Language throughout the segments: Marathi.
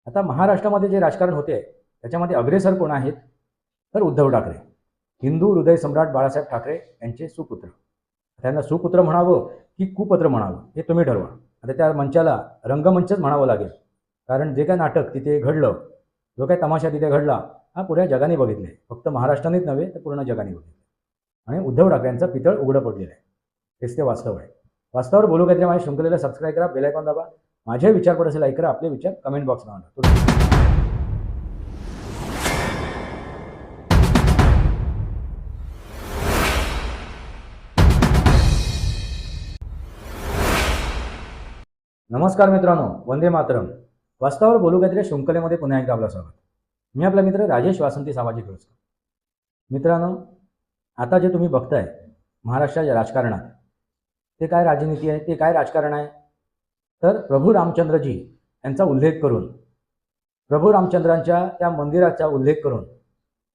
आता महाराष्ट्रामध्ये जे राजकारण होते त्याच्यामध्ये अग्रेसर कोण आहेत तर उद्धव ठाकरे, हिंदू हृदय सम्राट बाळासाहेब ठाकरे यांचे सुपुत्र. त्यांना सुपुत्र म्हणावं की कुपुत्र म्हणावं हे तुम्ही ठरवा. आता त्या मंचाला रंगमंचच म्हणावं लागेल, कारण जे काय नाटक तिथे घडलं, जो काय तमाशा तिथे घडला, हा पुऱ्या जगाने बघितले. फक्त महाराष्ट्रानेच नव्हे तर पूर्ण जगाने बघितले. आणि उद्धव ठाकरे यांचं पितळ उघडं पडलेलं आहे. हेच ते वास्तव आहे. वास्तवावर बोलू काहीतरी माझ्या शृंखलेला सबस्क्राईब करा, बेल आयकॉन दाबा. माझे विचार पड असेल लाईक करा, आपले विचार कमेंट बॉक्सला मांडा. नमस्कार मित्रांनो, वंदे मातरम. वास्तवावर बोलू काहीतरी शृंखलेमध्ये पुन्हा एकदा आपलं स्वागत. मी आपला मित्र राजेश वासंती सामाजिक व्यवस्था. मित्रांनो, आता जे तुम्ही बघताय महाराष्ट्राच्या राजकारणात, ते काय राजनीती आहे, ते काय राजकारण आहे, तर प्रभू रामचंद्रजी यांचा उल्लेख करून, प्रभू रामचंद्रांच्या त्या मंदिराचा उल्लेख करून,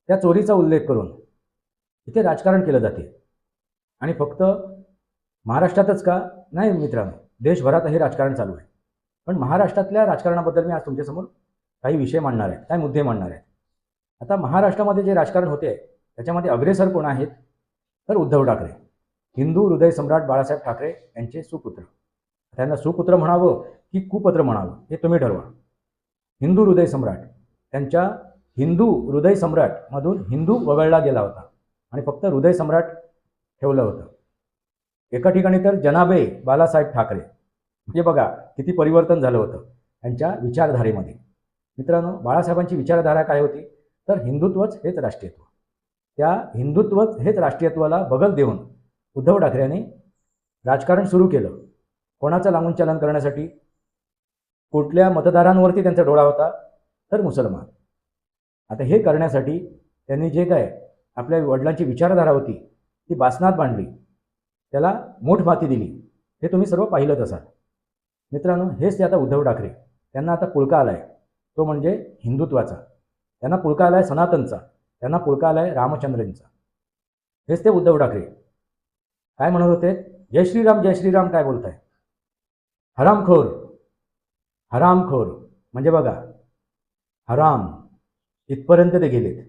त्या चोरीचा उल्लेख करून इथे राजकारण केलं जाते. आणि फक्त महाराष्ट्रातच का नाही मित्रांनो, देशभरात हे राजकारण चालू आहे. पण महाराष्ट्रातल्या राजकारणाबद्दल मी आज तुमच्यासमोर काही विषय मांडणार आहे, काही मुद्दे मांडणार आहेत. आता महाराष्ट्रामध्ये जे राजकारण होते त्याच्यामध्ये अग्रेसर कोण आहेत तर उद्धव ठाकरे, हिंदू हृदय सम्राट बाळासाहेब ठाकरे यांचे सुपुत्र. त्यांना सुपुत्र म्हणावं की कुपुत्र म्हणावं हे तुम्ही ठरवा. हिंदू हृदय सम्राट, त्यांच्या हिंदू हृदय सम्राटमधून हिंदू वगळला गेला होता आणि फक्त हृदय सम्राट ठेवलं होतं. एका ठिकाणी तर जनाबे बाळासाहेब ठाकरे, म्हणजे बघा किती परिवर्तन झालं होतं त्यांच्या विचारधारेमध्ये. मित्रांनो, बाळासाहेबांची विचारधारा काय होती तर हिंदुत्वच हेच राष्ट्रीयत्व. त्या हिंदुत्वच हेच राष्ट्रीयत्वाला बगल देऊन उद्धव ठाकरेंनी राजकारण सुरू केलं. कोणाचं लांबून चलन करण्यासाठी, कुठल्या मतदारांवरती त्यांचा डोळा होता तर मुसलमान. आता हे करण्यासाठी त्यांनी जे काय आपल्या वडिलांची विचारधारा होती ती बासनात बांधली, त्याला मोठमाती दिली. हे तुम्ही सर्व पाहिलंच असाल. मित्रांनो, हेच ते आता उद्धव ठाकरे, त्यांना आता पुळका आला आहे, तो म्हणजे हिंदुत्वाचा. त्यांना पुळका आला आहे सनातनचा, त्यांना पुळका आला आहे रामचंद्रांचा. हेच ते उद्धव ठाकरे काय म्हणत होते, जय श्रीराम जय श्रीराम काय बोलताय, हरामखोर हरामखोर. म्हणजे बघा, हराम इथपर्यंत ते गेलेत.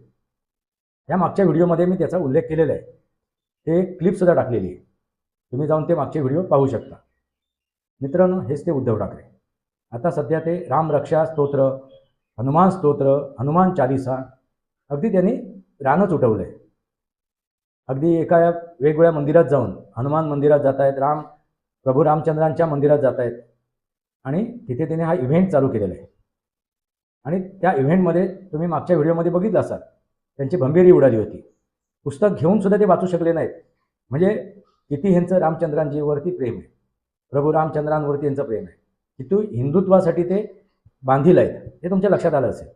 या मागच्या व्हिडिओमध्ये मी त्याचा उल्लेख केलेला आहे, ते क्लिपसुद्धा टाकलेली आहे, तुम्ही जाऊन ते मागचे व्हिडिओ पाहू शकता. मित्रांनो, हेच ते उद्धव ठाकरे. आता सध्या ते रामरक्षा स्तोत्र, हनुमान स्तोत्र, हनुमान चालिसा अगदी त्यांनी रानच उठवलं आहे. अगदी एका वेगवेगळ्या मंदिरात जाऊन, हनुमान मंदिरात जात आहेत, प्रभू रामचंद्रांच्या मंदिरात जात आहेत आणि तिथे त्याने हा इव्हेंट चालू केलेला आहे. आणि त्या इव्हेंटमध्ये तुम्ही मागच्या व्हिडिओमध्ये बघितलं असाल, त्यांची भंभेरी उडाली होती. पुस्तक घेऊन सुद्धा ते वाचू शकले नाहीत. म्हणजे किती ह्यांचं रामचंद्रांजीवरती प्रेम आहे, प्रभू रामचंद्रांवरती यांचं प्रेम आहे, किती हिंदुत्वासाठी ते बांधील आहेत, हे तुमच्या लक्षात आलं असेल.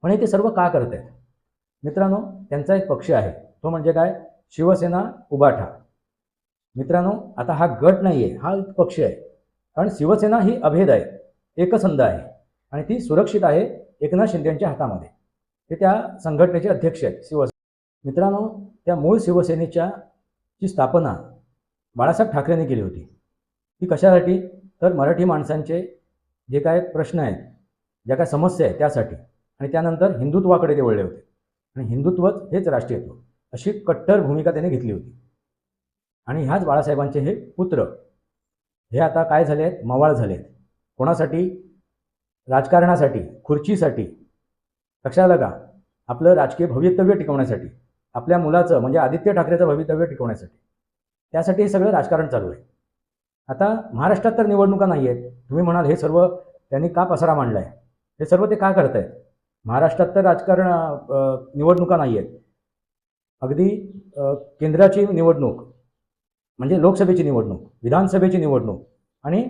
पण हे ते सर्व का करत आहेत मित्रांनो, त्यांचा एक पक्ष आहे, तो म्हणजे काय, शिवसेना उभाठा. मित्रांनो, आता हा गट नाही आहे, हा पक्ष आहे. कारण शिवसेना ही अभेद आहे, एकसंध आहे आणि ती सुरक्षित आहे एकनाथ शिंदेच्या हातामध्ये. ते त्या संघटनेचे अध्यक्ष आहेत शिवसेना. मित्रांनो, त्या मूळ शिवसेनेच्या ची स्थापना बाळासाहेब ठाकरेंनी केली होती. ती कशासाठी तर मराठी माणसांचे जे काय प्रश्न आहेत, ज्या काय समस्या आहेत त्यासाठी. आणि त्यानंतर हिंदुत्वाकडे ते वळले होते आणि हिंदुत्वच हेच राष्ट्रीयत्व अशी कट्टर भूमिका त्याने घेतली होती. आणि ह्याच बाळासाहेबांचे हे पुत्र हे आता काय झाले आहेत, मवाळ झाले आहेत. कोणासाठी, राजकारणासाठी, खुर्चीसाठी, लक्षात आलं का, आपलं राजकीय भवितव्य टिकवण्यासाठी, आपल्या मुलाचं म्हणजे आदित्य ठाकरेचं भवितव्य टिकवण्यासाठी. त्यासाठी हे सगळं राजकारण चालू आहे. आता महाराष्ट्रात तर निवडणुका नाही आहेत. तुम्ही म्हणाल हे सर्व त्यांनी का पसारा मांडला आहे, हे सर्व ते का करत आहेत. महाराष्ट्रात तर राजकारण निवडणुका नाही आहेत. अगदी केंद्राची निवडणूक म्हणजे लोकसभेची निवडणूक, विधानसभेची निवडणूक आणि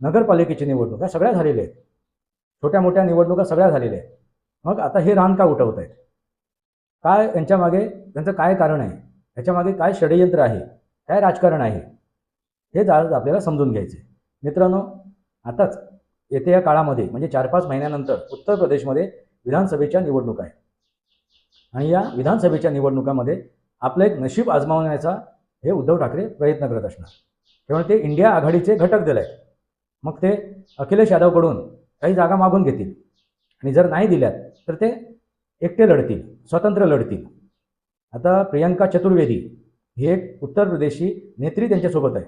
नगरपालिकेची निवडणूक या सगळ्या झालेल्या आहेत. छोट्या मोठ्या निवडणुका सगळ्या झालेल्या आहेत. मग आता हे रान का उठवत आहेत, काय यांच्यामागे त्यांचं काय कारण आहे, याच्यामागे काय षडयंत्र आहे, काय राजकारण आहे, हे आज आपल्याला समजून घ्यायचे. मित्रांनो, आताच येत्या या काळामध्ये म्हणजे 4-5 महिन्यानंतर उत्तर प्रदेशमध्ये विधानसभेच्या निवडणुका आहेत. आणि या विधानसभेच्या निवडणुकामध्ये आपलं एक नशीब आजमावण्याचा हे उद्धव ठाकरे प्रयत्न करत असणार. त्यामुळे ते इंडिया आघाडीचे घटक दल आहेत. मग ते अखिलेश यादवकडून काही जागा मागून घेतील आणि जर नाही दिल्यात तर ते एकटे लढतील, स्वतंत्र लढतील. आता प्रियंका चतुर्वेदी ही एक उत्तर प्रदेशची नेत्री त्यांच्यासोबत आहे,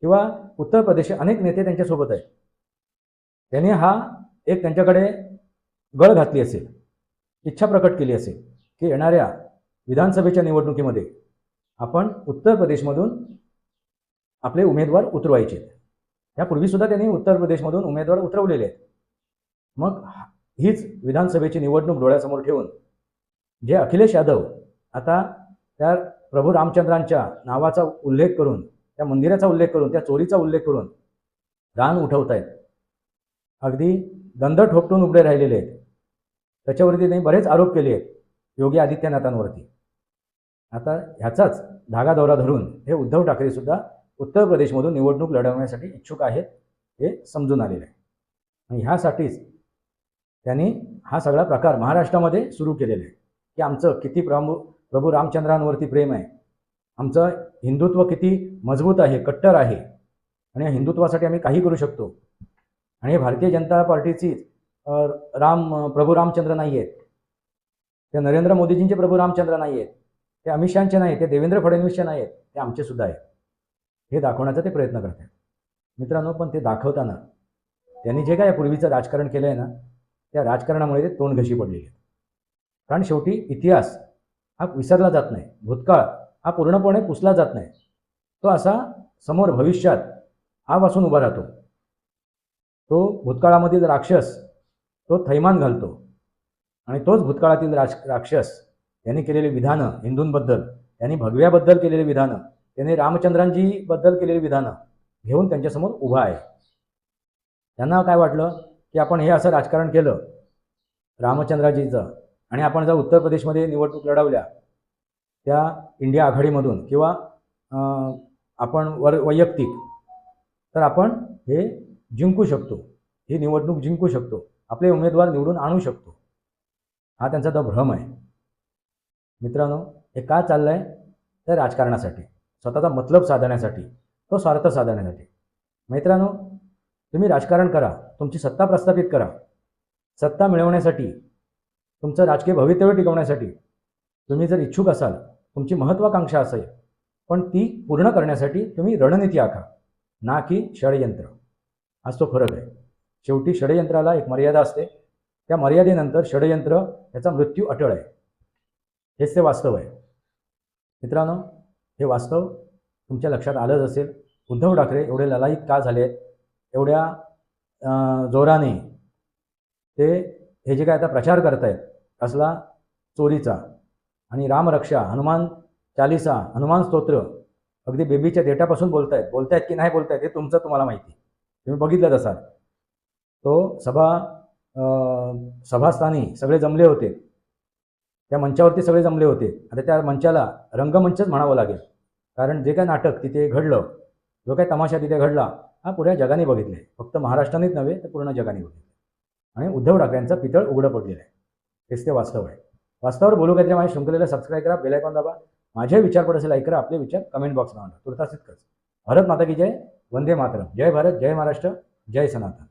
किंवा उत्तर प्रदेशचे अनेक नेते त्यांच्यासोबत आहेत. त्यांनी हा एक त्यांच्याकडे गळ घातली असेल, इच्छा प्रकट केली असेल की येणाऱ्या विधानसभेच्या निवडणुकीमध्ये आपण उत्तर प्रदेशमधून आपले उमेदवार उतरवायचे. यापूर्वीसुद्धा त्यांनी उत्तर प्रदेशमधून उमेदवार उतरवलेले आहेत. मग हीच विधानसभेची निवडणूक डोळ्यासमोर ठेवून जे अखिलेश यादव आता त्या प्रभू रामचंद्रांच्या नावाचा उल्लेख करून, त्या मंदिराचा उल्लेख करून, त्या चोरीचा उल्लेख करून रान उठवत आहेत, अगदी दंड ठोपटून उभे राहिलेले आहेत. त्याच्यावरती त्यांनी बरेच आरोप केले आहेत योगी आदित्यनाथांवरती. आता ह्याचाच धागादौरा धरून हे उद्धव ठाकरेसुद्धा उत्तर प्रदेशमधून निवडणूक लढवण्यासाठी इच्छुक आहेत हे समजून आलेलं आहे. आणि ह्यासाठीच त्यांनी हा सगळा प्रकार महाराष्ट्रामध्ये सुरू केलेला आहे की आमचं किती प्रभू रामचंद्रांवरती प्रेम आहे, आमचं हिंदुत्व किती मजबूत आहे, कट्टर आहे, आणि या हिंदुत्वासाठी आम्ही काही करू शकतो. आणि हे भारतीय जनता पार्टीची प्रभू रामचंद्र नाही आहेत, ते नरेंद्र मोदीजींचे प्रभू रामचंद्र नाही आहेत, ते अमित शहाचे नाही, ते देवेंद्र फडणवीसचे नाही आहेत, ते आमचे सुद्धा आहेत. हे दाखवण्याचा ते प्रयत्न करतात मित्रांनो. पण ते दाखवताना त्यांनी जे काय पूर्वीचं राजकारण केलं आहे ना, त्या राजकारणामुळे ते तोंडघशी पडलेले आहेत. कारण शेवटी इतिहास हा विसरला जात नाही, भूतकाळ हा पूर्णपणे पुसला जात नाही. तो असा समोर भविष्यात आवासून उभा राहतो. तो भूतकाळामधील राक्षस तो थैमान घालतो, आणि तोच भूतकाळातील राक्षस त्यांनी केलेली विधानं हिंदूंबद्दल, त्यांनी भगव्याबद्दल केलेली विधानं, त्यांनी रामचंद्रांजीबद्दल केलेली विधानं घेऊन त्यांच्यासमोर उभा आहे. त्यांना काय वाटलं की आपण हे असं राजकारण केलं रामचंद्राजीचं, आणि आपण जर उत्तर प्रदेशमध्ये निवडणूक लढवल्या त्या इंडिया आघाडीमधून, किंवा आपण वैयक्तिक, तर आपण हे जिंकू शकतो, ही निवडणूक जिंकू शकतो, आपले उमेदवार निवडून आणू शकतो. हा त्यांचा तो भ्रम आहे मित्रांनो. हे का चाललं आहे? तर राजकारणासाठी, स्वतःचा मतलब साधण्यासाठी, तो स्वार्थ साधण्यासाठी. मित्रांनो, तुम्ही राजकारण करा, तुमची सत्ता प्रस्थापित करा, सत्ता मिळवण्यासाठी, तुमचं राजकीय भवितव्य टिकवण्यासाठी तुम्ही जर इच्छुक असाल, तुमची महत्त्वाकांक्षा असेल, पण ती पूर्ण करण्यासाठी तुम्ही रणनीती आखा, ना की षडयंत्र. हाच तो फरक आहे. शेवटी षडयंत्राला एक मर्यादा असते, त्या मर्यादेनंतर षडयंत्र याचा मृत्यू अटळ आहे. हेच ते वास्तव आहे मित्रांनो. हे वास्तव तुमच्या लक्षात आलंच असेल. उद्धव ठाकरे एवढे ललायित का झाले आहेत, एवढ्या जोराने ते हे जे काय आता प्रचार करतायत असला चोरीचा, आणि रामरक्षा, हनुमान चालिसा, हनुमान स्तोत्र, अगदी बेबीच्या डेटापासून बोलतायत की नाही बोलतायत हे तुमचं तुम्हाला माहिती, तुम्ही बघितलंच असाल. तो सभास्थानी सगळे जमले होते, त्या मंचावरती सगळे जमले होते. आता त्या मंचाला रंगमंचच म्हणावं लागेल, कारण जे काय नाटक तिथे घडलं, जो काय तमाशा तिथे घडला, हा पुऱ्या जगाने बघितले. फक्त महाराष्ट्रानेच नव्हे तर पूर्ण जगाने बघितले. आणि उद्धव ठाकरेंचा पितळ उघडं पडलेलं आहे. हेच ते वास्तव आहे. वास्तवावर बोलू काहीतरी माझ्या शृंखलेला सबस्क्राईब करा, बेल आयकॉन दाबा. माझे विचार पड असेल लाईक करा, आपले विचार कमेंट बॉक्सला मांडा. तुर्तास इतकंच. भारत माता की जय, वंदे मातरम. जय भारत, जय महाराष्ट्र, जय सनातन.